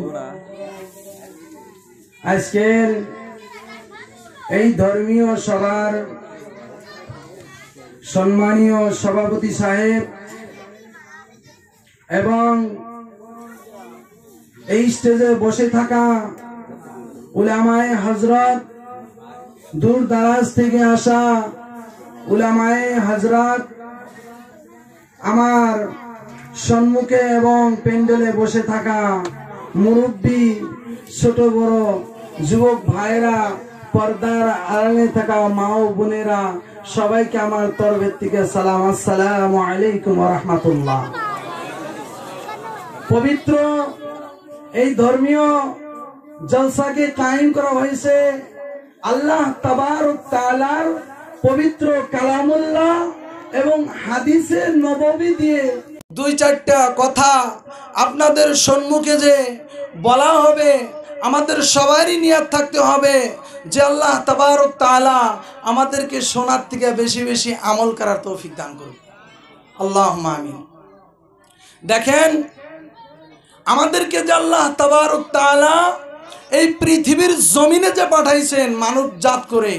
করম, আজকের এই ধর্মীয় সভার সম্মানীয় সভাপতি সাহেব এবং এই স্টেজে বসে থাকা উলামায়ে হযরত, দূর দারাজ থেকে আসা উলামায়ে হযরত, আমার সম্মুখে এবং প্যান্ডেলে বসে থাকা মুরব্বী, ছোট বড় যুবক ভাইরা, পর্দার আড়ালে থাকা মা ও বোনেরা, সবাইকে আমার তরফ থেকে সালাম। আসসালামু আলাইকুম ওয়া রাহমাতুল্লাহ। পবিত্র এই ধর্মীয় জলসাকে কায়েম করা হয়েছে আল্লাহ তাবারক তাআলার পবিত্র কালামুল্লাহ এবং হাদিসে নববী দিয়ে। দুই চারটা কথা আপনাদের সম্মুখে যে বলা হবে, আমাদের সবারই নিয়ত থাকতে হবে যে আল্লাহ তাবারক তাআলা আমাদেরকে শোনার থেকে বেশি বেশি আমল করার তৌফিক দান করুন। আল্লাহুম্মা আমিন। দেখেন, আমাদেরকে যে আল্লাহ তাবারক তাআলা এই পৃথিবীর জমিনে যে পাঠাইছেন মানব জাত করে,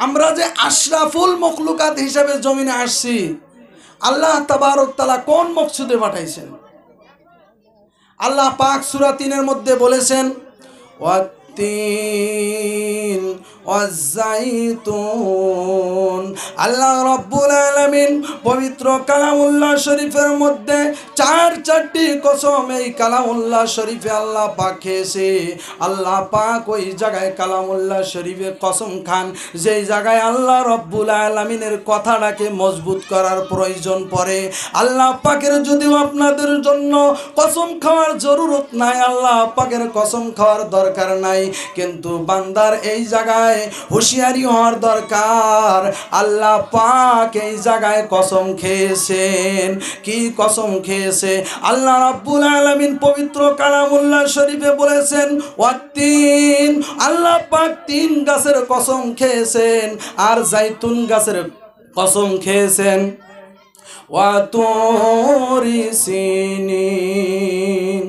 আমরা যে আশরাফুল মখলুকাত হিসাবে জমিনে আসছি, আল্লাহ তাবারক তাআলা কোন মকসুদে পাঠাইছেন? আল্লাহ পাক সূরা ৩-এর মধ্যে বলেছেন, ওয়াত-তিন ওয়াজ-যাইতুন। আল্লাহ রাব্বুল আলামিন পবিত্র কালামুল্লাহ শরীফের মধ্যে চারটি কসম এই কালামুল্লাহ শরীফে আল্লাহ পাক খেয়েছে। আল্লাহ পাক ওই জায়গায় কালামুল্লাহ শরীফে কসম খান যেই জায়গায় আল্লাহ রাব্বুল আলামিনের কথাটাকে মজবুত করার প্রয়োজন পড়ে। আল্লাহ পাকের যদিও আপনাদের জন্য কসম খাওয়ার জরুরত নাই, আল্লাহ পাকের কসম খাওয়ার দরকার নাই, কিন্তু বান্দার এই জায়গায় হুঁশিয়ারি হওয়ার দরকার। আল্লাহ পাক এই জায়গায় কসম খেয়েছেন। কি কসম খেয়েছে? আল্লাহ রাব্বুল আলামিন পবিত্র কালামুল্লাহ শরীফে বলেছেন ওয়াত-তিন। আল্লাহ পাক ৩ গাছের কসম খেয়েছেন আর জাইতুন গাছের কসম খেয়েছেন। ওয়া-তুরি সিনিন।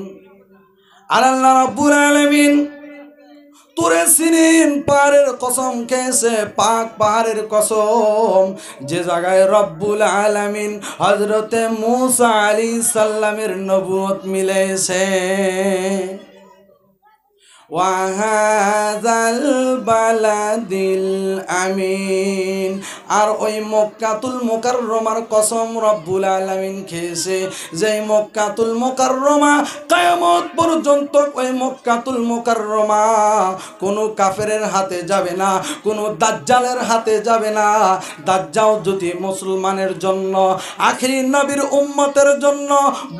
আর আল্লাহ রাব্বুল আলামিন তুরে সিনিন পাহাড়ের কসম খেয়েছে, পাক পাহাড়ের কসম, যে জায়গায় রব্বুল আলামিন হযরতে মূসা আলাইহিস সালামের নবুয়ত মিলেছে। ওয়াহাযাল বালাদিল আমিন। আর ওই মক্কাতুল মুকাররমার কসম রব্বুল আলামিন খেয়েছে, যেই মক্কাতুল মুকাররমা কিয়ামত পর্যন্ত ওই মক্কাতুল মুকাররমা কোনো কাফেরের হাতে যাবে না, কোনো দাজ্জালের হাতে যাবে না। দাজ্জাল যদি মুসলমানের জন্য, আখিরি নবীর উম্মতের জন্য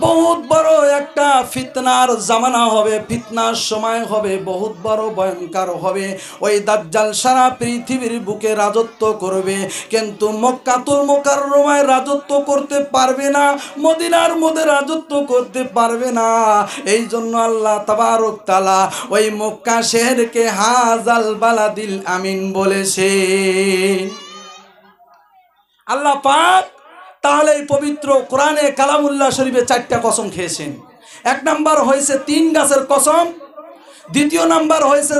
বহুত বড় একটা ফিতনার জামানা হবে, ফিতনার সময় হবে, বহুত বড় ভয়ঙ্কর হবে। ওই দাজ্জাল সারা পৃথিবীর বুকে রাজত্ব করবে, কিন্তু মক্কাতুল মুকাররমায় রাজত্ব করতে পারবে না, মদিনার মধ্যে রাজত্ব করতে পারবে না। এই জন্য আল্লাহ তাবারক তাআলা ওই মক্কা শহরকে হাযাল বালাদিল আমিন বলেছে। আল্লাহ পাক তাহলে এই পবিত্র কোরআনে কালামুল্লাহ শরীফে 4টা কসম খেয়েছেন। 1 নাম্বার হয়েছে 3 গাছের কসম, দ্বিতীয় নাম্বার হয়েছে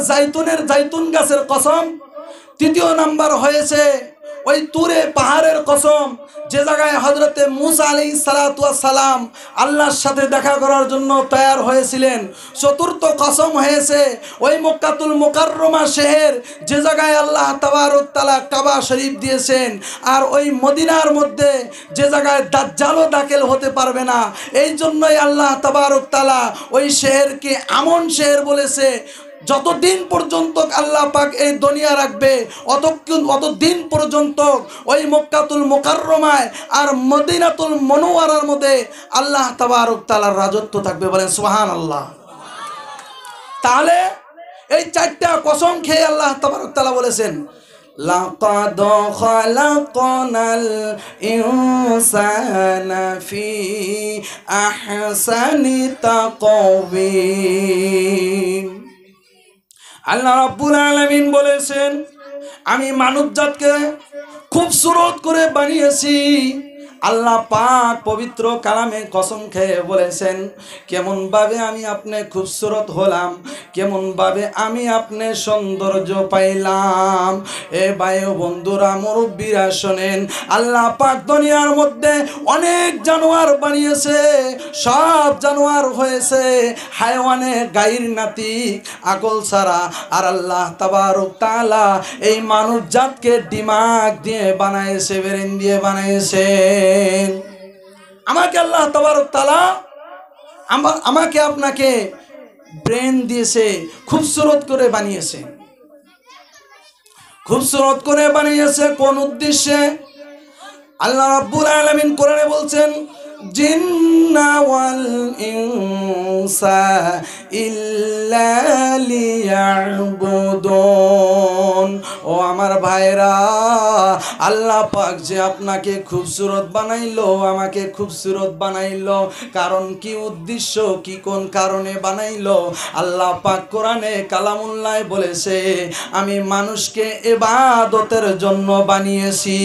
জাইতুন গাছের কসম, তৃতীয় নাম্বার হয়েছে ওই তুরে পাহাড়ের কসম, যে জায়গায় হযরতে মূসা আলাইহিস সালাতু ওয়াস সালাম আল্লাহর সাথে দেখা করার জন্য তৈয়ার হয়েছিলেন। চতুর্থ কসম হয়েছে ওই মক্কাতুল মুকাররমা শহর, যে জায়গায় আল্লাহ তাবারক তাআলা কাবা শরীফ দিয়েছেন। আর ওই মদিনার মধ্যে যে জায়গায় দাজ্জালও দাখিল হতে পারবে না, এই জন্যই আল্লাহ তাবারক তাআলা ওই শহরকে আমন শহর বলেছে। যতদিন পর্যন্ত আল্লাহ পাক এই দুনিয়া রাখবে অতদিন পর্যন্ত ওই মক্কাতুল মুকাররমায় আর মদিনাতুল মুনাওয়ারার মধ্যে আল্লাহ তাবারক তাআলার রাজত্ব থাকবে। বলেন সুবহানাল্লাহ। তাহলে এই 4টা কসম খেয়ে আল্লাহ তাবারক তাআলা বলেছেন, লাকাদ খালাকনাল ইনসানা ফি আহসানি তাকওয়িম। আল্লাহ রাব্বুল আলামিন বলেছেন, আমি মানব জাতকে খুব সুরত করে বানিয়েছি, আল্লাহ পাক পবিত্র কালামে কসম খেয়ে বলেছেন, কেমন ভাবে আমি আপনি খুবসুরত হলাম, কেমন ভাবে আমি আপনি সৌন্দর্য পাইলাম। এ ভাই ও বন্ধুরা, মুরব্বীরা শোনেন, আল্লাহ পাক দুনিয়ার মধ্যে অনেক জানোয়ার বানিয়েছে, সব জানোয়ার হয়েছে হায়ওয়ানে গাইর নাতি আকল ছাড়া। আর আল্লাহ তাবারক তাআলা এই মানব জাতকে দিমাগ দিয়ে বানাইছে, ব্রেন দিয়ে বানাইছেন। আমাকে আল্লাহ তাবারক তাআলা আমাকে আপনাকে ব্রেন দিয়েছে, খুবসুরত করে বানিয়েছে। খুবসুরত করে বানিয়েছে কোন উদ্দেশ্যে? আল্লাহ রাব্বুল আলামিন কোরআনে বলছেন, জিন্না ওয়াল ইনসা ইল্লা লিয়াবুদুন। ও আমার ভাইরা, আল্লাহ পাক যে আপনাকে খুবসুরত বানাইলো, আমাকে খুবসুরত বানাইলো, কারণ কি উদ্দেশ্য, কি কোন কারণে বানাইলো? আল্লাহ পাক কোরআনে কালামুল্লাহ বলেছে, আমি মানুষকে ইবাদতের জন্য বানিয়েছি।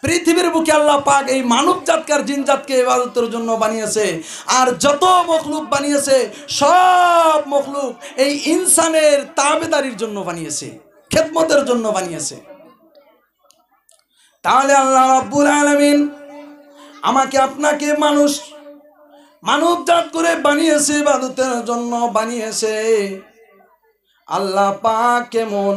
পৃথিবীর বুকে আল্লাহ পাক এই মানব জাতকে আর জিন জাতকে ইবাদতের জন্য বানিয়েছে। আর যত মখলুক বানিয়েছে, সব মখলুক এই ইনসানের তাবেদারির জন্য বানিয়েছে, খেদমতের জন্য বানিয়েছে। তাহলে আল্লাহ রাব্বুল আলামিন আমাকে আপনাকে মানব জাত করে বানিয়েছে, ইবাদতের জন্য বানিয়েছে। আল্লাহ পাক কেমন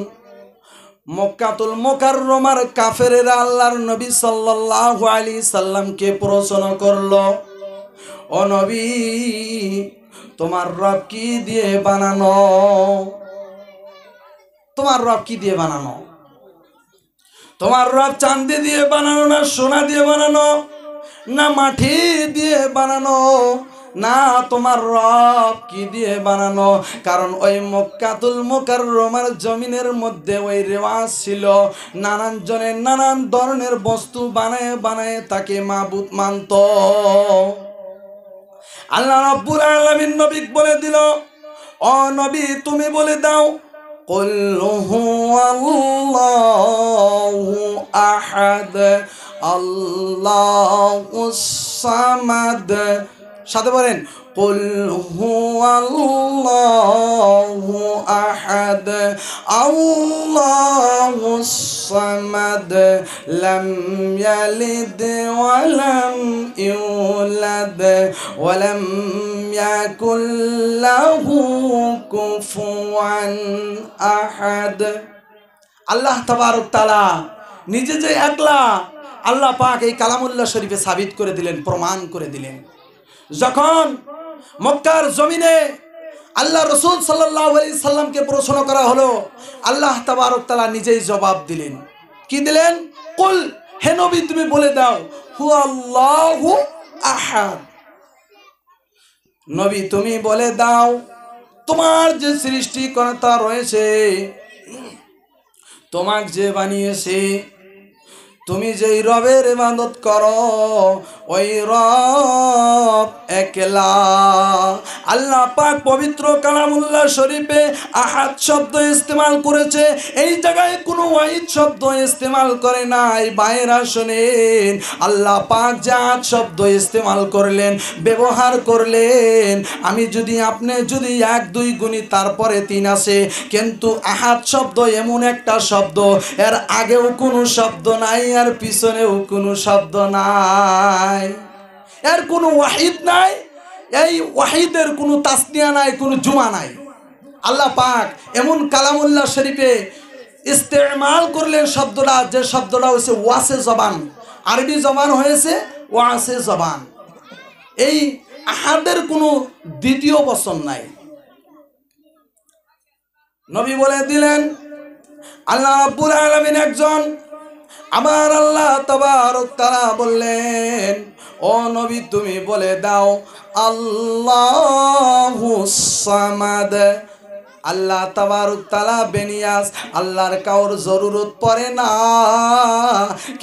মক্কাতুল মুকাররমার কাফেরেরা আল্লাহর নবী সাল্লাল্লাহু আলাইহি সাল্লামকে প্রশ্ন করলো, ও নবী, তোমার রব কি দিয়ে বানানো? তোমার রব কি দিয়ে বানানো? তোমার রব চাঁদি দিয়ে বানানো, না সোনা দিয়ে বানানো, না মাটি দিয়ে বানানো, না তোমার রব কি দিয়ে বানানো? কারণ ওই মক্কাতুল মুকাররমার জমিনের মধ্যে ওই রেওয়াজ ছিল, নানান জনের নানান ধরনের বস্তু বানায় বানায় তাকে মাবুদ মানত। আল্লাহ রাব্বুল আলামিন নবী বলে দিল, ও নবী, তুমি বলে দাও, কুল হুয়াল্লাহু আহাদ আল্লাহুস সামাদ। সাথে বলেন, কুল হুয়াল্লাহু আহাদ আল্লাহুস সামাদ লাম ইয়ালিদ ওয়া লাম ইউলাদ ওয়া লাম ইয়াকুল লাহু কুফুয়ান আহাদ। আল্লাহ তাবারক তাআলা নিজে যে একলা, আল্লাহ পাক এই কালামুল্লাহ শরীফে সাবিত করে দিলেন, প্রমাণ করে দিলেন। যখন মক্কার জমিনে আল্লাহ রাসূল সাল্লাল্লাহু আলাইহি সাল্লামকে প্রশ্ন করা হলো, আল্লাহ তাবারক তাআলা নিজেই জবাব দিলেন। কি দিলেন? কুল, হে নবী তুমি বলে দাও, হুয়াল্লাহু আহাদ। নবী তুমি বলে দাও, তোমার যে সৃষ্টিকর্তা রয়েছে, তোমাকে যে বানিয়েছে, তুমি যেই রবের ইবাদত করো, ওই রব একলা। আল্লাহ পাক পবিত্র কালামুল্লাহ শরীফে আহাদ শব্দ ইস্তেমাল করেছে, এই জায়গায় কোনো ওয়াহিদ শব্দ ইস্তেমাল করে নাই। বাইরা শোনেন, আল্লাহ পাক যে আহাদ শব্দ ইস্তেমাল করলেন, ব্যবহার করলেন, আমি যদি আপনি যদি 1 2 গুণি তারপরে 3 আসে, কিন্তু আহাদ শব্দ এমন একটা শব্দ, এর আগেও কোনো শব্দ নাই, আর পিছনেও কোনো শব্দ নাই, এর কোনো ওয়াহিদ নাই, এই ওয়াহিদের কোনো তাসনিয়া নাই, কোনো জুমা নাই। আল্লাহ পাক এমন কালামুল্লাহ শরীফে ইস্তেমাল করলেন শব্দটা, যে শব্দটা হচ্ছে ওয়াসে জবান, আরবি জবান হয়েছে ওয়াসে জবান। এই আহাদের কোনো দ্বিতীয় বচন নাই। নবী বলে দিলেন, আল্লাহ রাব্বুল আলামিন একজন। আমার আল্লাহ তাবারক তাআলা বললেন, ও নবী তুমি বলে দাও, আল্লাহুস সামাদ। আল্লাহ তাবারক তাআলা বেনিয়াস, আল্লাহর কাউর জরুরত পড়ে না,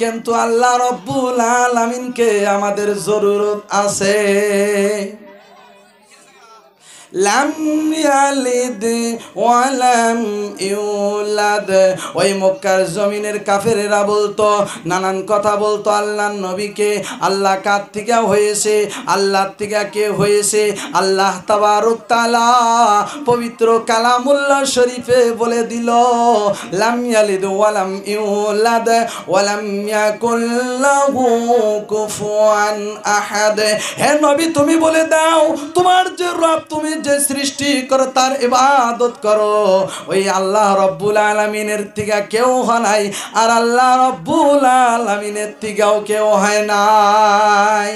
কিন্তু আল্লাহ রাব্বুল আলামিনকে আমাদের জরুরত আছে। লাম ইয়ালিদ ওয়ালাম ইউলাদ। ওই মক্কার জমিনের কাফেরেরা বলতো, নানান কথা বলতো আল্লাহর নবীকে, আল্লাহ কার থেকে হয়েছে, আল্লাহর থেকে কে হয়েছে? আল্লাহ তাবারক তাআলা পবিত্র কালামুল্লাহ শরীফে বলে দিল, লাম ইয়ালিদ ওয়ালাম ইউলাদ ওয়ালাম ইয়াকুল লাহু কুফুয়ান আহাদ। হে নবী, তুমি বলে দাও, তোমার যে রব, তুমি যে সৃষ্টিকর্তার ইবাদত করো, ওই আল্লাহ রব্বুল আলামিনের থেকে কেউ হয় নাই, আর আল্লাহ রব্বুল আলামিনের থেকেও কেউ হয় নাই।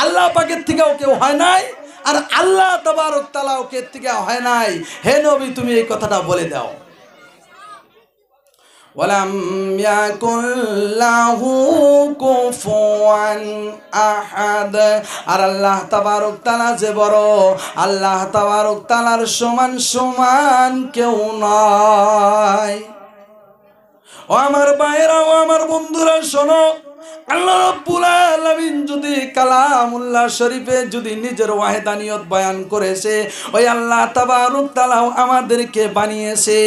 আল্লাহ পাকের থেকেও কেউ হয় নাই, আর আল্লাহ তাবারক তাআলাও কে থেকে হয় নাই। হে নবী, তুমি এই কথাটা বলে দাও। ওয়ালাম ইয়াকুল লাহু কুফুয়ান আহাদ। আর আল্লাহ তাবারক তাআলা যে বড়, আল্লাহ তাবারক তাআলার সমান সমান কেউ নাই। ও আমার ভাইরা, ও আমার বন্ধুরা, শোনো, আল্লাহ রাব্বুল আলামিন যদি কালামুল্লাহ শরীফে যদি নিজের ওয়াহদানিয়ত বয়ান করেছে, ওই আল্লাহ তাবারক তাআলা আমাদেরকে বানিয়েছে,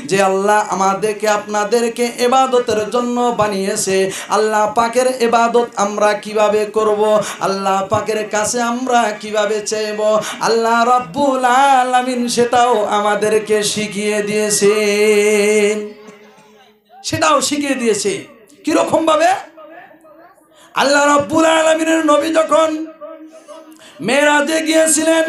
যে আল্লাহ আমাদেরকে আপনাদেরকে ইবাদতের জন্য বানিয়েছে। আল্লাহ পাকের ইবাদত আমরা কিভাবে করব, আল্লাহ পাকের কাছে আমরা কিভাবে চাইব, আল্লাহ রাব্বুল আলামিন সেটাও আমাদেরকে শিখিয়ে দিয়েছেন। সেটাও শিখিয়ে দিয়েছে। কিরকম ভাবে? আল্লাহ রাব্বুল আলামিনের নবী যখন মেরাজে গিয়েছিলেন,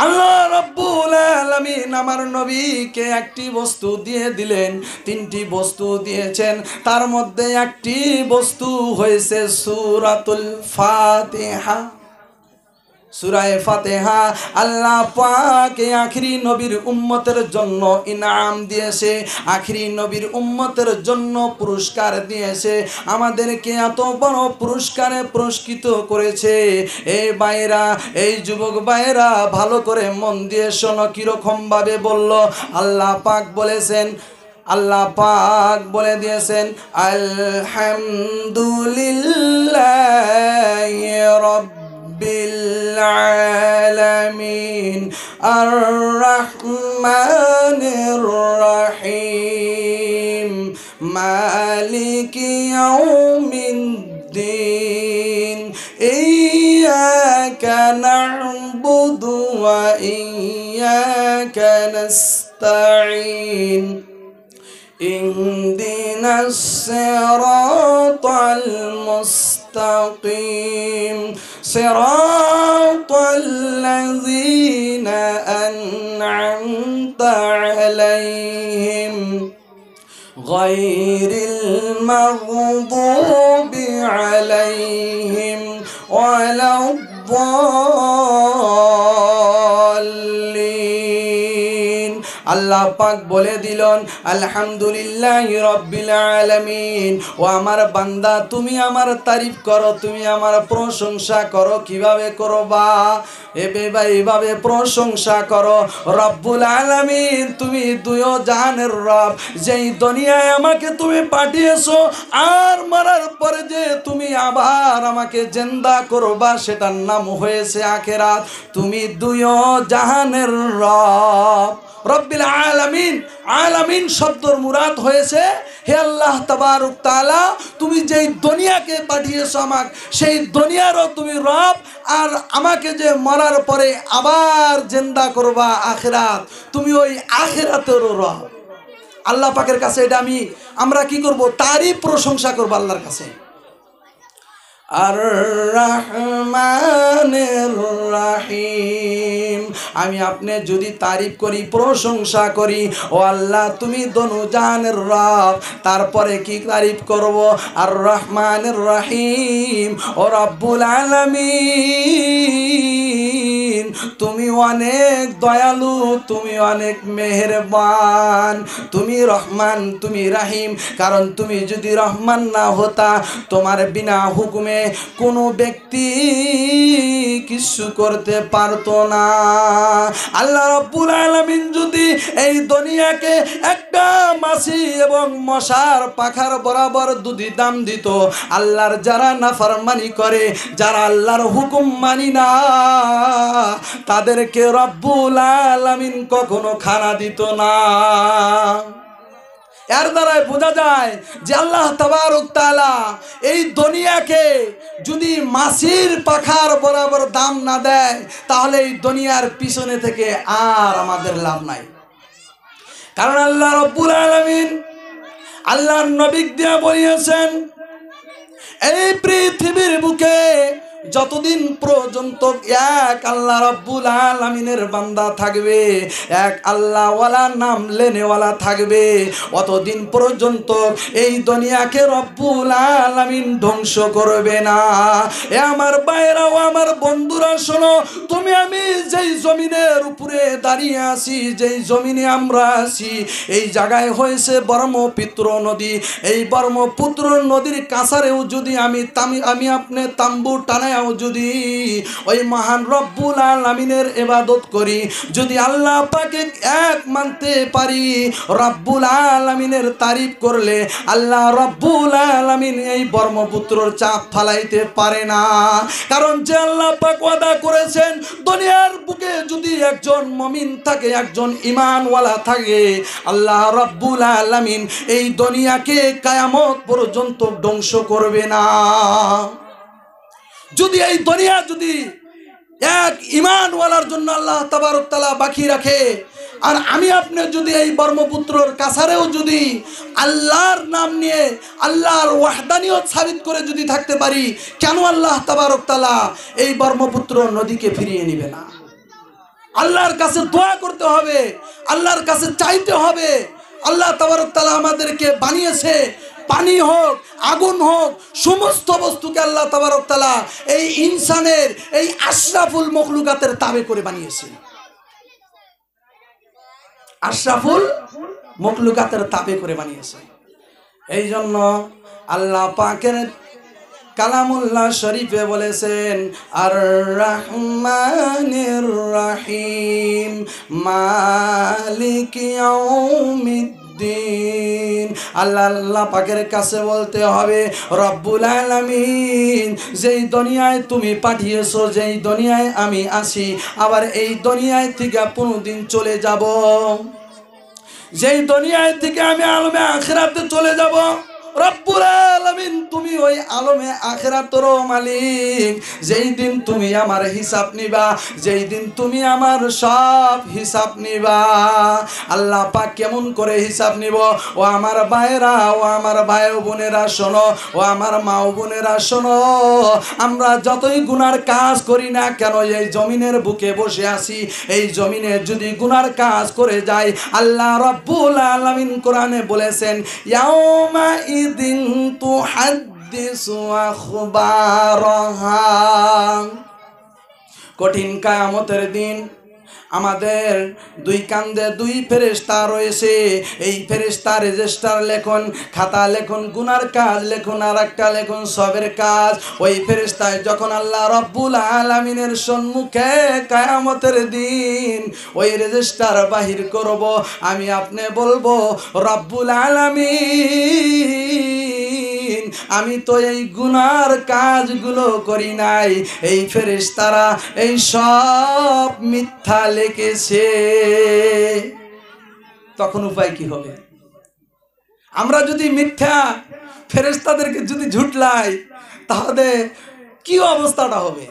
আল্লাহ রাব্বুল আলামিন আমার নবীকে একটি বস্তু দিয়ে দিলেন, তিনটি বস্তু দিয়েছেন। তার মধ্যে একটি বস্তু হয়েছে সূরাতুল ফাতিহা। সূরা ফাতিহা আল্লাহ পাক আখিরি নবীর উম্মতের জন্য ইনাম দিয়েছে, আখিরি নবীর উম্মতের জন্য পুরস্কার দিয়েছে। আমাদেরকে এত বড় পুরস্কারে পুরস্কৃত করেছে। এই ভাইরা, এই যুবক ভাইরা, ভালো করে মন দিয়ে শোনো, কিরকম ভাবে বলল। আল্লাহ পাক বলেছেন, আল্লাহ পাক বলে দিয়েছেন, আলহামদুলিল্লাহি রাব্বিল আলামিন আর-রাহমানির রাহিম মালিকি ইয়াউমিদ্দিন ইয়্যাকা না'বুদু ওয়া ইয়্যাকা নাস্তাঈন اهدنا الصراط المستقيم صراط الذين أنعمت عليهم غير المغضوب عليهم ولا الضالين। আল্লাহ পাক বলে দিলেন, আলহামদুলিল্লাহি রাব্বিল আলামিন। ও আমার বান্দা, তুমি আমার তারিফ করো, তুমি আমার প্রশংসা করো। কিভাবে করবা? এইভাবে প্রশংসা করো। রব্বুল আলামিন, তুমি দুইও জাহানের রব, যেই দুনিয়ায় আমাকে তুমি পাঠিয়েছো, আর মরার পরে যে তুমি আবার আমাকে জিন্দা করবা, সেটার নাম হয়েছে আখিরাত। তুমি দুইও জাহানের রব, রব্বিল আলামিন। আলামিন শব্দর মুরাদ হয়েছে, হে আল্লাহ তাবারক তাআলা, তুমি যেই দুনিয়াকে পাঠিয়েছো আমাকে, সেই দুনিয়ারও তুমি রব, আর আমাকে যে মরার পরে আবার জিন্দা করবা আখিরাত, তুমি ওই আখিরাতেরও রব। আল্লাহ পাকের কাছে এটা আমরা কি করব? তারই প্রশংসা করব আল্লাহর কাছে। আর-রাহমানির রাহিম, আমি আপনি যদি তারিফ করি, প্রশংসা করি, ও আল্লাহ তুমি দনু জাহানের রব, তারপরে কি তারিফ করব? আর-রাহমানির রাহিম, ও রব্বুল আলামিন, তুমি অনেক দয়ালু, তুমি অনেক মেহেরবান, তুমি রহমান, তুমি রাহিম। কারণ তুমি যদি রহমান না হতা, তোমার বিনা হুকুমে কোনো ব্যক্তি কিছু করতে পারতো না। আল্লাহ রাব্বুল আলামিন যদি এই দুনিয়াকে একটা মাছি এবং মশার পাখার বরাবর দুধি দাম দিত, আল্লাহর যারা নাফরমানি করে, যারা আল্লাহর হুকুম মানি না, তাদেরকে রব্বুল আলামিন কখনো খানা দিত না। এর দ্বারাই বোঝা যায় যে আল্লাহ তাবারক তাআলা এই দুনিয়াকে যদি মাছির পাখার বরাবর দাম না দেয় তাহলে এই দুনিয়ার পিছনে থেকে আর আমাদের লাভ নাই। কারণ আল্লাহ রব্বুল আলামিন আল্লাহর নবী দিয়া বলিয়েছেন, এই পৃথিবীর বুকে যতদিন পর্যন্ত এক আল্লাহ রব্বুল আলামিনের বান্দা থাকবে, এক আল্লাহওয়ালা নাম লেনেওয়ালা থাকবে, অতদিন পর্যন্ত এই দুনিয়াকে রব্বুল আলামিন ধ্বংস করবে না। এ আমার ভাইরাও আমার বন্ধুরা শোনো, তুমি আমি যেই জমিনের উপরে দাঁড়িয়ে আছি, যেই জমিনে আমরা আছি, এই জায়গায় হয়েছে ব্রহ্মপুত্র নদী। এই ব্রহ্মপুত্র নদীর কাছারেও যদি আমি আপনি তাম্বু টানায় যদি ওই মহান রব্বুল আলামিনের ইবাদত করি, যদি আল্লাহ পাকে এক মানতে পারি, রব্বুল আলামিনের তারিফ করলে আল্লাহ রব্বুল আলামিন এই ব্রহ্মপুত্রর চাপ ফালাইতে পারে না। কারণ যে আল্লাহ পাক ওয়াদা করেছেন, দুনিয়ার বুকে যদি একজন মুমিন থাকে, একজন ঈমানওয়ালা থাকে, আল্লাহ রব্বুল আলামিন এই দুনিয়াকে কিয়ামত পর্যন্ত ধ্বংস করবে না। যদি এই দুনিয়া যদি এক ঈমানওয়ালার জন্য আল্লাহ তাবারক তাআলা বাকি রাখে, আর আমি আপনি যদি এই ব্রহ্মপুত্রর কাছারেও যদি আল্লাহর নাম নিয়ে আল্লাহর ওয়াহদানিয়ত সাবিত করে যদি থাকতে পারি, কেন আল্লাহ তাবারক তাআলা এই ব্রহ্মপুত্র নদীকে ফিরিয়ে নেবে না? আল্লাহর কাছে দোয়া করতে হবে, আল্লাহর কাছে চাইতে হবে। আল্লাহ তাবারক তাআলা আমাদেরকে বানিয়েছে, পানি হোক আগুন হোক সমস্ত বস্তুকে আল্লাহ তাবারক তাআলা এই ইনসানের এই আশরাফুল মখলুকাতের তাবে করে বানিয়েছে, আশরাফুল মখলুকাতের তাবে করে বানিয়েছে। এই জন্য আল্লাহ পাকের কালামুল্লাহ শরীফে বলেছেন, আর রহমানির রহিম মালিক ইয়াউমিদ্দিন। আল্লাহ পাকের কাছে বলতে হবে, রব্বুল আলামিন যেই দুনিয়ায় তুমি পাঠিয়েছো, যেই দুনিয়ায় আমি আসি, আবার এই দুনিয়ায় থেকে কোনদিন চলে যাব, যেই দুনিয়ায় থেকে আমি আলমে আখিরাতে চলে যাব, রব্বুল আলামিন তুমি ওই আলমে আখিরাতেরও মালিক। যেই দিন তুমি আমার হিসাব নিবা, যেই দিন তুমি আমার সব হিসাব নিবা, আল্লাহ পাক কেমন করে হিসাব নিব? ও আমার ভাইরা, ও আমার ভাই বোনেরা শোনো, ও আমার মা বোনেরা শোনো, আমরা যতই গুনার কাজ করি না কেন, এই জমিনের বুকে বসে আছি, এই জমিনে যদি গুনার কাজ করে যাই, আল্লাহ রব্বুল আলামিন কোরআনে বলেছেন, ইয়াউমা ইদিন তুহাদ্দিসু আখবারাহা। কঠিন কিয়ামতের দিন আমাদের দুই কান্দে দুই ফেরেশতা রয়েছে। এই ফেরেশতা রেজিস্টার লেখন, খাতা লেখন, গুনার কাজ লেখন, আর একটা লেখন সবের কাজ। ওই ফেরেশতায় যখন আল্লাহ রব্বুল আলামিনের সম্মুখে কিয়ামতের দিন ওই রেজিস্টার বাহির করব, আমি আপনি বলবো, রব্বুল আলামিন আমি তো এই গুনার কাজগুলো করি নাই, এই ফেরেশতারা এই সব মিথ্যা লিখেছে। তখন উপায় কি হবে? আমরা যদি মিথ্যা ফেরেশতাদেরকে যদি ঝুটলাই, তাহলে কি অবস্থাটা হবে?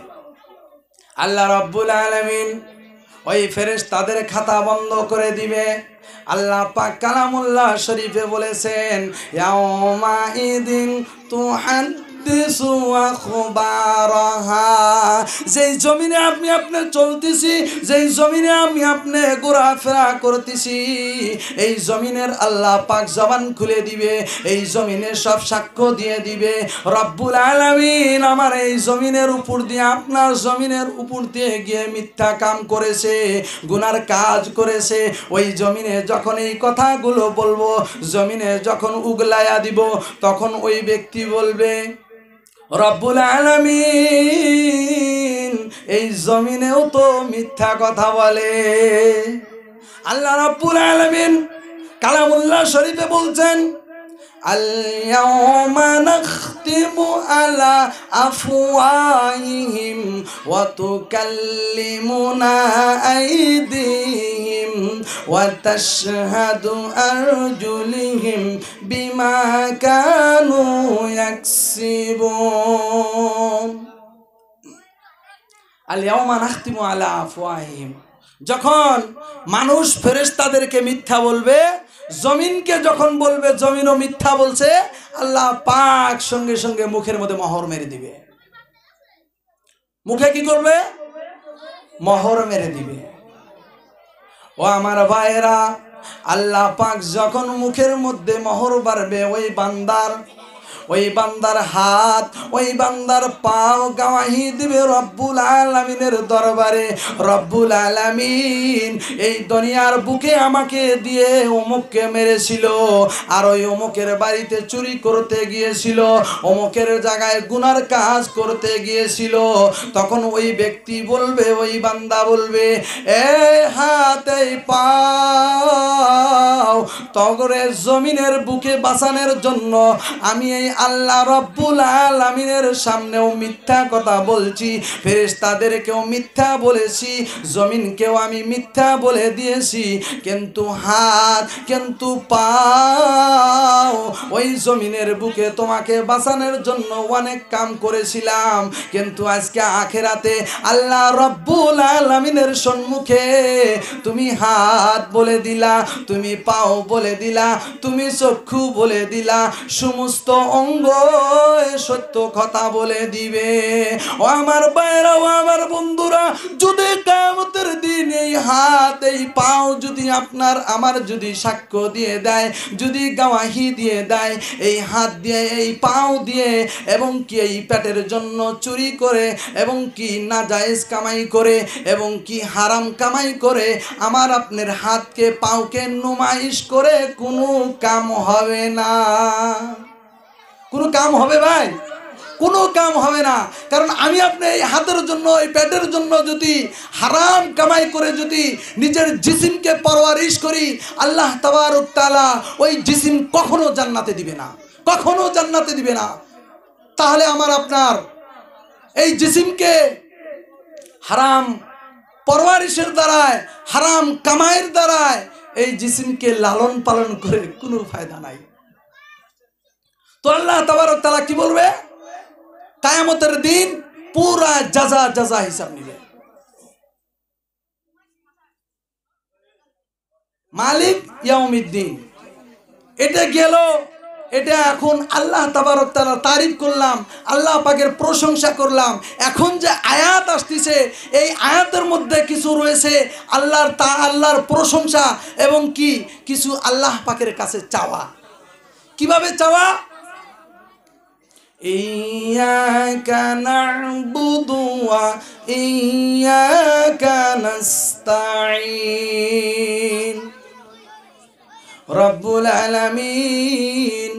আল্লাহ রাব্বুল আলামিন ওই ফেরেশতাদের খাতা বন্ধ করে দিবে। আল্লাহ পাক কালামুল্লাহ শরীফে বলেছেন, ইয়াউমা ইদিন তুহাদ্দিসু আখবারাহা। যেই জমিনে আমি আপনি চলতেছি, যেই জমিনে আমি আপনি ঘোরাফেরা করতেছি, এই জমিনের আল্লাহ পাক জবান খুলে দিবে, এই জমিনে সব সাক্ষ্য দিয়ে দিবে, রব্বুল আলামিন আমার এই জমিনের উপর দিয়ে, আপনার জমিনের উপর দিয়ে গিয়ে মিথ্যা কাম করেছে, গুনার কাজ করেছে। ওই জমিনে যখন এই কথাগুলো বলবো, জমিনে যখন উগলায়া দিব, তখন ওই ব্যক্তি বলবে, রব্বুল আলামিন এই জমিনেও তো মিথ্যা কথা বলে। আল্লাহ রব্বুল আলামিন কালামুল্লাহ শরীফে বলছেন, اليوم نختم على أفواههم وتكلمنا أيديهم وتشهد أرجلهم بما كانوا يكسبون আল-ইয়াওমা নাখতিমু আলা আফওয়াহিহিম যখন মানুষ ফেরেশতাদেরকে মিথ্যা বলবে জমিনকে যখন বলবে জমিনও মিথ্যা বলছে আল্লাহ পাক সঙ্গে সঙ্গে মুখের মধ্যে মোহর মেরে দিবে মুখে কি করবে মোহর মেরে দিবে ও আমার ভাইরা আল্লাহ পাক যখন মুখের মধ্যে মোহর মারবে ওই বান্দার হাত ওই বান্দার পাও গাওয়াহি দিবে রব্বুল আলামিনের দরবারে রব্বুল আলামিন এই দুনিয়ার বুকে আমাকে দিয়ে অমুককে মেরেছিল আর ওই অমুকের বাড়িতে চুরি করতে গিয়েছিল অমুকের জায়গায় গুনার কাজ করতে গিয়েছিল তখন ওই ব্যক্তি বলবে ওই বান্দা বলবে এই হাত এই পাও তগরে জমিনের বুকে বাঁচানোর জন্য আমি এই আল্লাহ রব্বুল আলামিনের সামনেও মিথ্যা কথা বলছি ফেরেশতাদেরকেও মিথ্যা বলেছি জমিনকেও আমি মিথ্যা বলে দিয়েছি কিন্তু হাত কিন্তু পাও ওই জমিনের বুকে তোমাকে বাঁচানোর জন্য অনেক কাম করেছিলাম কিন্তু আজকে আখিরাতে আল্লাহ রব্বুল আলামিনের সম্মুখে তুমি হাত বলে দিলা তুমি পাও বলে দিলা তুমি চক্ষু বলে দিলা সমস্ত অঙ্গ সত্য কথা বলে দিবে ও আমার ভাইরা ও আমার বন্ধুরা যদি কিয়ামতের দিন এই হাত এই পাও যদি আপনার আমার যদি সাক্ষ্য দিয়ে দেয় যদি গওয়াহি দিয়ে দেয় এই হাত দিয়ে এই পাও দিয়ে এবং কি এই পেটের জন্য চুরি করে এবং কি নাজায়েজ কামাই করে এবং কি হারাম কামাই করে আমার আপনার হাতকে পাওকে নুমাইশ করে কোনো কাম হবে না কোনো কাম হবে ভাই কোনো কাম হবে না কারণ আমি আপনি এই হাতের জন্য এই পেটের জন্য যদি হারাম কামাই করে যদি নিজের জিসিমকে পরওয়ারিশ করি আল্লাহ তাবারক তাআলা ওই জিসিম কখনো জান্নাতে দিবে না কখনো জান্নাতে দিবে না তাহলে আমার আপনার এই জিসিমকে হারাম পরওয়ারিশের দ্বারায় হারাম কামাইয়ের দ্বারায় এই জিসিমকে লালন পালন করে কোনো ফায়দা নাই তো আল্লাহ তাবারক তাআলা কি বলবে কিয়ামতের দিন পুরা জাযা হিসাব নেবে মালিক ইয়াউমিদ্দিন এটা গেল এটা এখন আল্লাহ তাবারক তাআলা তারিফ করলাম আল্লাহ পাকের প্রশংসা করলাম এখন যে আয়াত আসতেছে এই আয়াতের মধ্যে কিছু রয়েছে আল্লাহর প্রশংসা এবং কি কিছু আল্লাহ পাকের কাছে চাওয়া কিভাবে চাওয়া ইয়্যাকা না'বুদু ওয়া ইয়্যাকা নাস্তাঈন রব্বুল আলামিন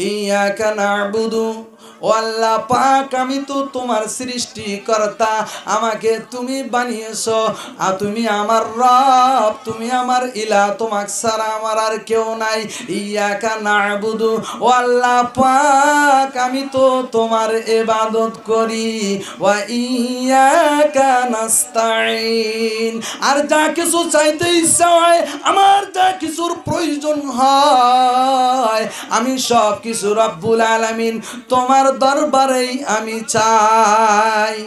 ইয়্যাকা না'বুদু ও আল্লাহ পাক আমি তো তোমার সৃষ্টিকর্তা আমাকে তুমি বানিয়েছো আর তুমি আমার রব তুমি আমার ইলাহ তোমাক ছাড়া আমার আর কেউ নাই ইয়্যাকা না'বুদু ও আল্লাহ পাক আমি তো তোমার ইবাদত করি ওয়া ইয়্যাকা নাস্তাঈন আর যা কিছু চাইতে ইচ্ছা হয় আমার যা কিছুর প্রয়োজন হয় আমি সব কিছু রব্বুল আলামিন তোমার দরবারেই আমি চাই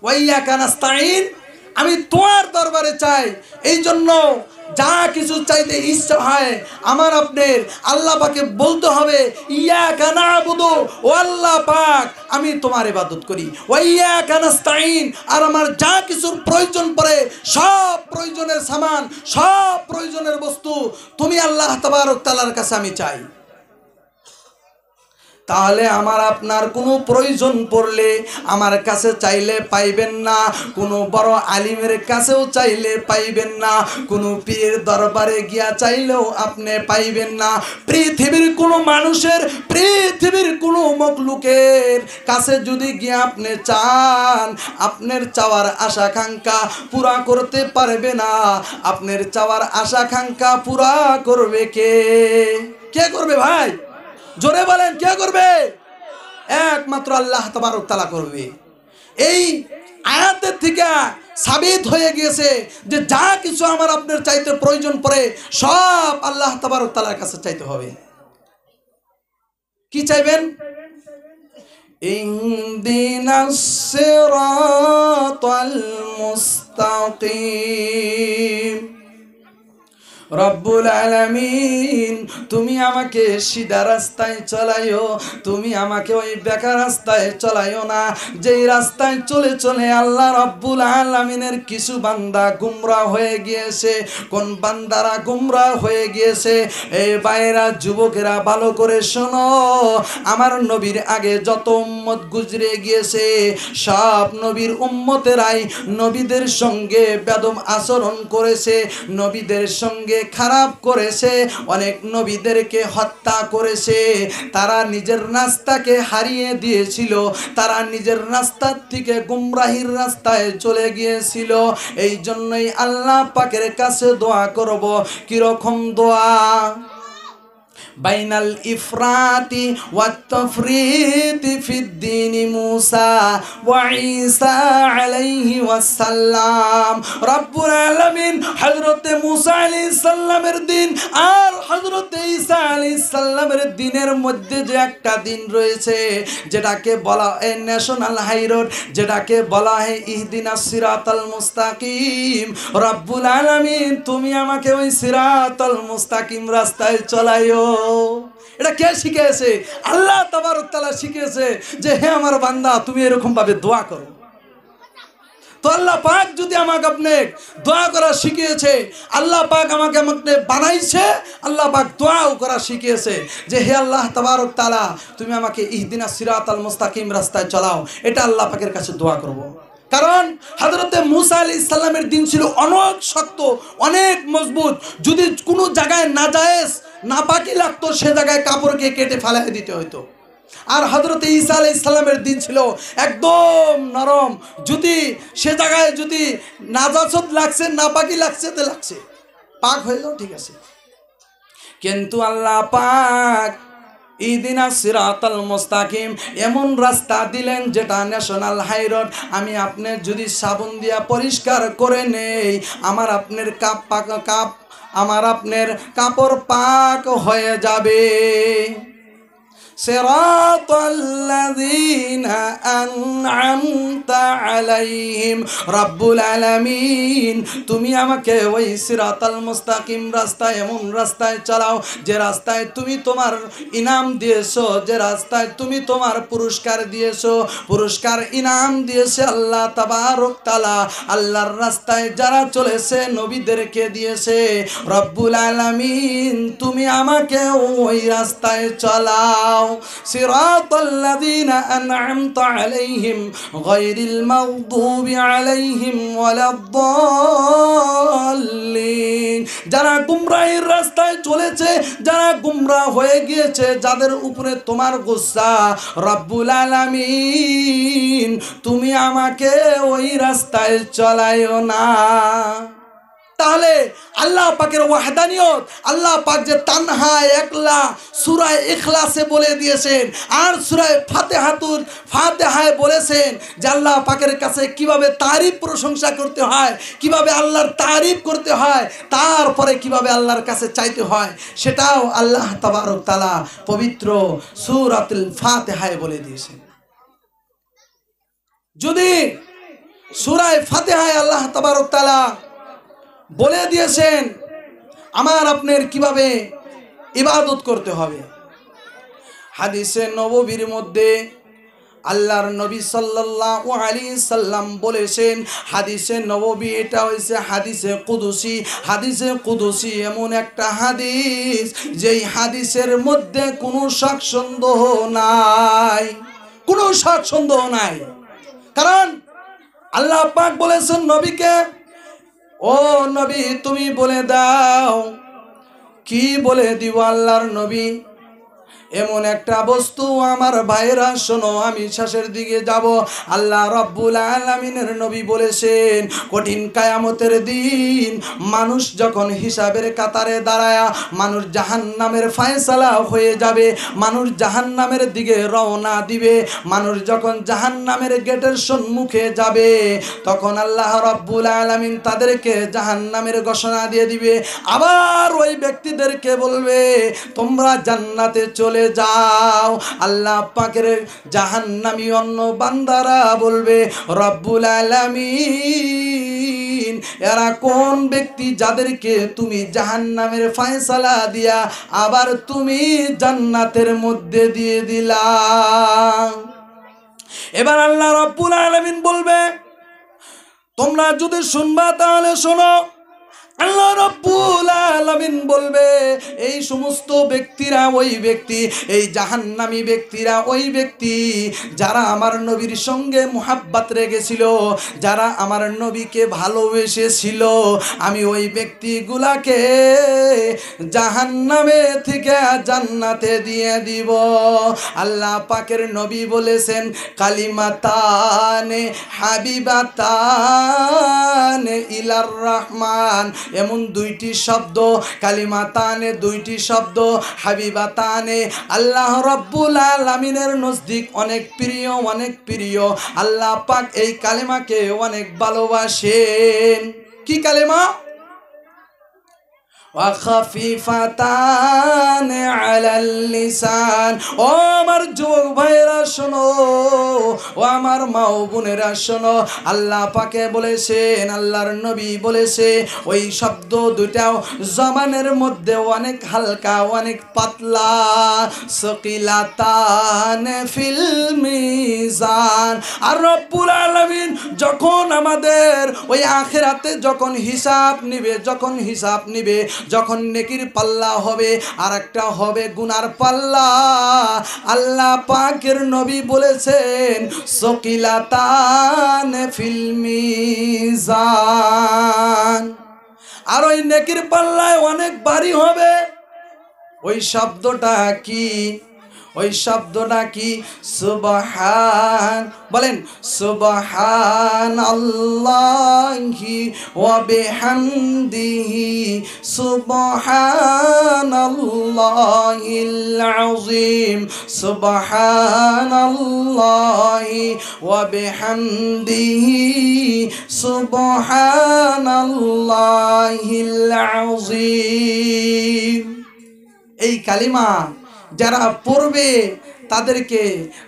ওয়াইয়াকা নাস্তাঈন আমি তোমার দরবারে চাই এই জন্য যা কিছু চাইতে ইচ্ছা হয় আমার আপনার আল্লাহ পাকে বলতে হবে ইয়্যাকা না'বুদু ও আল্লাহ পাক আমি তোমার ইবাদত করি ওয়াইয়াকা নাস্তাঈন আর আমার যা কিছুর প্রয়োজন পড়ে সব প্রয়োজনের সামান সব প্রয়োজনের বস্তু তুমি আল্লাহ তাবারক তাআলার কাছে আমি চাই তাহলে আমার আপনার কোনো প্রয়োজন পড়লে আমার কাছে চাইলে পাইবেন না কোনো বড় আলিমের কাছেও চাইলে পাইবেন না কোনো পীর দরবারে গিয়া চাইলেও আপনি পাইবেন না পৃথিবীর কোনো মানুষের পৃথিবীর কোনো মখলুকের কাছে যদি গিয়া আপনি চান আপনার চাওয়ার আশাকাঙ্ক্ষা পুরা করতে পারবে না আপনার চাওয়ার আশাকাঙ্ক্ষা পুরা করবে কে কে করবে ভাই? জোরে বলেন, কে করবে? একমাত্র আল্লাহ তাবারক তাআলা করবে। এই আয়াতের থেকে সাবিত হয়ে গিয়েছে যে যা কিছু আমার আপনার চাইতে প্রয়োজন পড়ে সব আল্লাহ তাবারক তাআলার কাছে চাইতে হবে। কি চাইবেন? ইহদিনাস সিরাতাল মুস্তাকিম। রব্বুল আলামিন, তুমি আমাকে সিধা রাস্তায় চলাইও, তুমি আমাকে ওই বেকার রাস্তায় চলাইও না যেই রাস্তায় চলে চলে আল্লাহ রব্বুল আলামিনের কিছু বান্দা গুমরাহ হয়ে গিয়েছে। কোন বান্দারা গুমরাহ হয়ে গিয়েছে? এই ভাইরা, যুবকেরা, ভালো করে শোনো। আমার নবীর আগে যত উম্মত গুজরে গিয়েছে সব নবীর উম্মতেরাই নবীদের সঙ্গে বেদম আচরণ করেছে, নবীদের সঙ্গে খারাপ করেছে, অনেক নবীদেরকে হত্যা করেছে। তারা নিজের রাস্তাকে হারিয়ে দিয়েছিল, তারা নিজের রাস্তার থেকে গুমরাহির রাস্তায় চলে গিয়েছিল। এই জন্যই আল্লাহ পাকের কাছে দোয়া করব। কিরকম দোয়া? বাইনাল ইফরাতি ওয়াত তাফরিতি ফিদ্দিনি মুসা ওয়া ঈসা আলাইহি ওয়াসাল্লাম। রব্বুল আলামিন হযরতে মুসা আলাইহিস সালামের দিন আর হযরতে ঈসা আলাইহিস সালামের দিনের মধ্যে যে একটা দিন রয়েছে যেটাকে বলা হয় ন্যাশনাল হাইরোড, যেটাকে বলা হয় ইহদিনাস সিরাতাল মুস্তাকিম। রব্বুল আলামিন, তুমি আমাকে ওই সিরাতাল মুস্তাকিম রাস্তায় চলাইও। এটা কে শিখিয়েছে? আল্লাহ তাবারক তাআলা শিখিয়েছে যে হে আমার বান্দা, তুমি এরকম ভাবে দোয়া করো। তো আল্লাহ পাক যদি আমাকে আপনি দোয়া করা শিখিয়েছে, আল্লাহ পাক আমাকে আপনি বানাইছে, আল্লাহ পাক দোয়াও করা শিখিয়েছে যে হে আল্লাহ তাবারক তাআলা, তুমি আমাকে ইহদিনাস সিরাতাল মুস্তাকিম রাস্তায় চালাও। এটা আল্লাহ পাকের কাছে দোয়া করব। কারণ হযরতে মুসা আলাইহিস সালামের দিন ছিল অনেক শক্ত, অনেক মজবুত। যদি কোনো জায়গায় নাজায়েজ নাপাকি লাগতো সে জায়গায় কাপড়কে কেটে ফেলাই দিতে হতো। আর হযরতে ঈসা আলাইহিস সালামের দিন ছিল একদম নরম, যদি সে জায়গায় যদি নাজাসত লাগছে, নাপাকি লাগছে তো লাগছে, পাক হয়ে যাও, ঠিক আছে। কিন্তু আল্লাহ পাক ইহদিনাস সিরাতাল মুস্তাকিম এমন রাস্তা দিলেন যেটা ন্যাশনাল হাইরোড। আমি আপনি যদি সাবুন দিয়া পরিষ্কার করে নেই, আমার আপনার আমার আপনার কাপড় পাক হয়ে যাবে। সিরাতাল্লাযীনা আন'আমতা আলাইহিম। রব্বুল আলামিন, তুমি আমাকে ওই সিরাতাল মুস্তাকিম রাস্তায়, এমন রাস্তায় চালাও যে রাস্তায় তুমি তোমার ইনাম দিয়েছো, যে রাস্তায় তুমি তোমার পুরস্কার দিয়েছো, পুরস্কার ইনাম দিয়েছে আল্লাহ তাবারক তাআলা। আল্লাহর রাস্তায় যারা চলেছে নবীদেরকে দিয়েছে। রব্বুল আলামিন, তুমি আমাকে ওই রাস্তায় চালাও। সিরাতাল্লাযীনা আন'আমতা আলাইহিম গায়রিল মাগদুবি আলাইহিম ওয়ালাদ-দাল্লিন। যারা গুমরাহির রাস্তায় চলেছে, যারা গুমরাহ হয়ে গিয়েছে, যাদের উপরে তোমার গুসা, রব্বুল আলামিন, তুমি আমাকে ওই রাস্তায় চলাইও না। তাহলে আল্লাহ পাকের ওয়াহদানিয়ত, আল্লাহ পাক যে তানহা একলা সূরা ইখলাসে বলে দিয়েছেন, আর সূরা ফাতিহায় বলেছেন যে আল্লাহ পাকের কাছে কিভাবে তারিফ প্রশংসা করতে হয়, কিভাবে আল্লাহর তারিফ করতে হয়, তারপরে কিভাবে আল্লাহর কাছে চাইতে হয়, সেটাও আল্লাহ তাবারক তাআলা পবিত্র সূরাতুল ফাতিহায় বলে দিয়েছেন। যদি সূরা ফাতিহায় আল্লাহ তাবারক তাআলা বলে দিয়েছেন আমার আপনার কিভাবে ইবাদত করতে হবে। হাদিসে নববীর মধ্যে আল্লাহর নবী সাল্লাল্লাহু আলাইহি সাল্লাম বলেছেন, হাদিসে নববী এটা হইছে হাদিসে কুদসি। হাদিসে কুদসি এমন একটা হাদিস যেই হাদিসের মধ্যে কোনো শক সন্দেহ নাই, কোনো শক সন্দেহ নাই। কারণ আল্লাহ পাক বলেছেন নবীকে, ও নবী তুমি বলে দাও। কি বলে দিব আল্লাহর নবী? এমন একটা বস্তু আমার ভাইরা শোনো, আমি শেষের দিকে যাব। আল্লাহ রাব্বুল আলামিনের নবী বলেছেন, কঠিন কিয়ামতের দিন মানুষ যখন হিসাবের কাতারে দাঁড়ায়া মানুষ জাহান্নামের ফয়সালা হয়ে যাবে, মানুষ জাহান্নামের দিকে রওনা দিবে, মানুষ যখন জাহান্নামের গেটের সম্মুখে যাবে, তখন আল্লাহ রাব্বুল আলামিন তাদেরকে জাহান্নামের ঘোষণা দিয়ে দিবে। আবার ওই ব্যক্তিদেরকে বলবে, তোমরা জান্নাতে চলে যাও। আল্লাহ পাকের জাহান্নামী অন্য বান্দারা বলবে, রব্বুল আলামিন, এরা কোন ব্যক্তি যাদেরকে তুমি জাহান্নামের ফয়সালা দিয়া আবার তুমি জান্নাতের মধ্যে দিয়ে দিলা। এবার আল্লাহ রব্বুল আলামিন বলবে, তোমরা যদি শুনবা তাহলে শোনো। আল্লাহ রাব্বুল আলামিন বলবে, এই সমস্ত ব্যক্তিরা ওই ব্যক্তি, এই জাহান্নামী ব্যক্তিরা ওই ব্যক্তি যারা আমার নবীর সঙ্গে মুহাব্বত রেখেছিল, যারা আমার নবীকে ভালোবেসেছিল। আমি ওই ব্যক্তিগুলাকে জাহান্নামে থেকে জান্নাতে দিয়ে দিব। আল্লাহ পাকের নবী বলেছেন, কালিমাতানে হাবিবাতানে ইলার রহমান, এমন দুইটি শব্দ, কালিমাতানে দুইটি শব্দ, হাবিবাতানে আল্লাহ রাব্বুল আলামিনের নজদিক অনেক প্রিয়, অনেক প্রিয়। আল্লাহ পাক এই কালেমাকে অনেক ভালোবাসেন। কি কালেমা? وخفيفتان على اللسان। ও আমার যুবক ভাইরা শোনো, ও আমার মা ও বোনেরা শোনো, আল্লাহ পাকে বলেছেন, আল্লাহর নবী বলেছে, ওই শব্দ দুটাও জবানের মধ্যে অনেক হালকা, অনেক পাতলা। সকিলাতান ফিল মিজান। আর রব্বুল আলামিন যখন আমাদের ওই আখিরাতে যখন হিসাব নিবে, যখন হিসাব নিবে, যখন নেকির পাল্লা হবে আর একটা হবে গুনার পাল্লা, আল্লাহ পাকের নবী বলেছেন, সকিলাতান ফিল মিজান। আর ওই নেকির পাল্লায় অনেক ভারী হবে। ওই শব্দটা কি? ওই শব্দটা কি? সুবহান, বলেন সুবহানাল্লাহি ওয়া বিহামদিহি সুবহানাল্লাহিল আযীম, সুবহানাল্লাহি ওয়া বিহামদিহি সুবহানাল্লাহিল আযীম। এই কালিমা যারা পড়বে তাদেরকে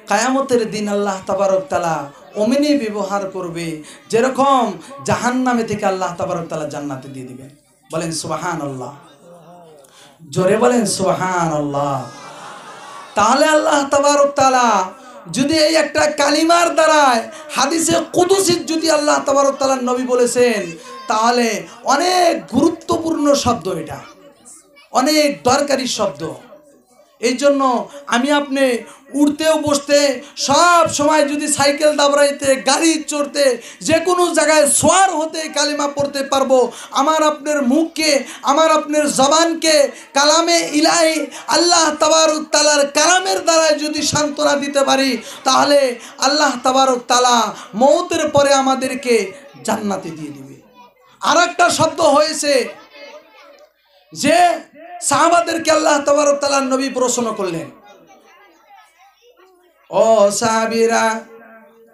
কিয়ামতের দিন আল্লাহ তাবারক তাআলা অমনি ব্যবহার করবে, যেরকম জাহান্নামে থেকে আল্লাহ তাবারক তাআলা জান্নাতে দিয়ে দিবেন। বলেন সুবহানাল্লাহ, জোরে বলেন সুবহানাল্লাহ। তাহলে আল্লাহ তাবারক তাআলা যদি এই একটা কালিমার দ্বারায়, হাদিসে কুদসি যদি আল্লাহ তাবারক তাআলার নবী বলেছেন, তাহলে অনেক গুরুত্বপূর্ণ শব্দ, এটা অনেক দরকারি শব্দ। এই জন্য আমি আপনি উঠতেও বসতে সব সময় যদি সাইকেল দাবড়াইতে, গাড়ি চড়তে, যে কোনো জায়গায় সোয়ার হতে কালিমা পড়তে পারবো। আমার আপনার মুখকে, আমার আপনার জবানকে কালামে ইলাহি আল্লাহ তাবারক তাআলার কালামের দ্বারায় যদি সান্ত্বনা দিতে পারি, তাহলে আল্লাহ তাবারক তাআলা মওতের পরে আমাদেরকে জান্নাতে দিয়ে দিবে। আর একটা শব্দ হয়েছে যে সাহাবাদেরকে আল্লাহ তাবারক তাআলার নবী প্রশ্ন করলেন, ও সাহাবীরা,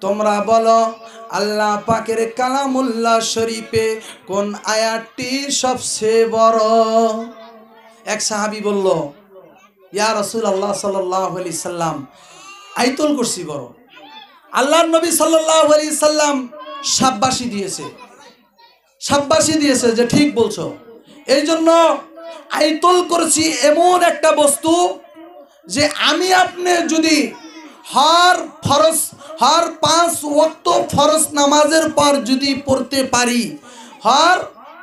তোমরা বলো আল্লাহ পাকের কালামুল্লাহ শরীফে কোন আয়াতটি সবচেয়ে বড়? এক সাহাবী বলল, ইয়া রাসূলুল্লাহ সাল্লাল্লাহু আলাইহি সাল্লাম, আয়াতুল কুরসি বড়। আল্লাহর নবী সাল্লাল্লাহু আলাইহি সাল্লাম শাবাশি দিয়েছে, শাবাশি দিয়েছে যে ঠিক বলছো। এই জন্য আয়াতুল কুরসি এমন একটা বস্তু যে আমি আপনি যদি হর 5 ওয়াক্ত ফরজ নামাজের পর যদি পড়তে পারি, হর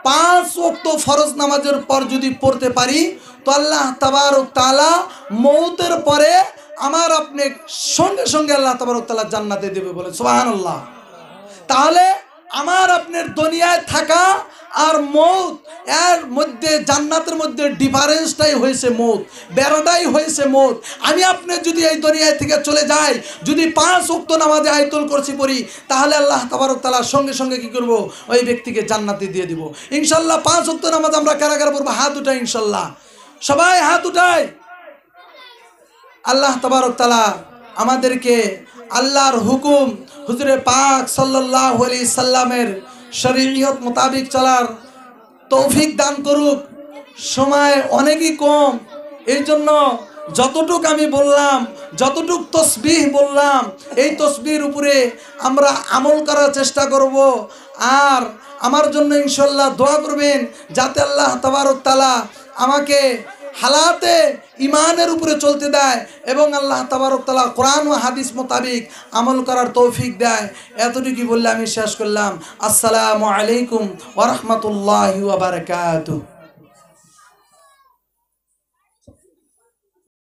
5 ওয়াক্ত ফরজ নামাজের পর যদি পড়তে পারি, তো আল্লাহ তাবারক তাআলা মওতের পরে আমার আপনি সঙ্গে সঙ্গে আল্লাহ তাবারক তাআলা জান্নাতে দেবে। বলে সুবহানাল্লাহ। তাহলে আমার আপনার দুনিয়ায় থাকা আর মৌত এর মধ্যে জান্নাতের মধ্যে ডিফারেন্সটাই হয়েছে মৌত, বেড়াটাই হয়েছে মৌত। আমি আপনি যদি এই দুনিয়া থেকে চলে যাই, যদি 5 ওয়াক্ত নামাজে আয়াতুল কুরসি পড়ি, তাহলে আল্লাহ তাবারক তাআলা সঙ্গে সঙ্গে কি করব, ওই ব্যক্তিকে জান্নাতে দিয়ে দিব ইনশাআল্লাহ। 5 ওয়াক্ত নামাজ আমরা কারা কারা পড়বো? হাত উঠাই ইনশাআল্লাহ, সবাই হাত উঠাই। আল্লাহ তাবারক তাআলা আমাদেরকে আল্লাহর হুকুম হুজুরে পাক সাল্লাল্লাহু আলাইহি সাল্লামের শরীয়ত মোতাবেক চলার তৌফিক দান করুক। সময় অনেকই কম, এই জন্য যতটুক আমি বললাম, যতটুক তসবিহ বললাম, এই তসবির উপরে আমরা আমল করার চেষ্টা করব। আর আমার জন্য ইনশাআল্লাহ দোয়া করবেন যাতে আল্লাহ তাবারক তাআলা আমাকে হালাতে ইমানের উপরে চলতে দেয় এবং আল্লাহ তাবারক তাআলা কোরআন ও হাদিস মোতাবেক আমল করার তৌফিক দেয়। এতটুকুই বললে আমি শেষ করলাম। আসসালামু আলাইকুম ওয়া রাহমাতুল্লাহি ওয়া বারাকাতুহু।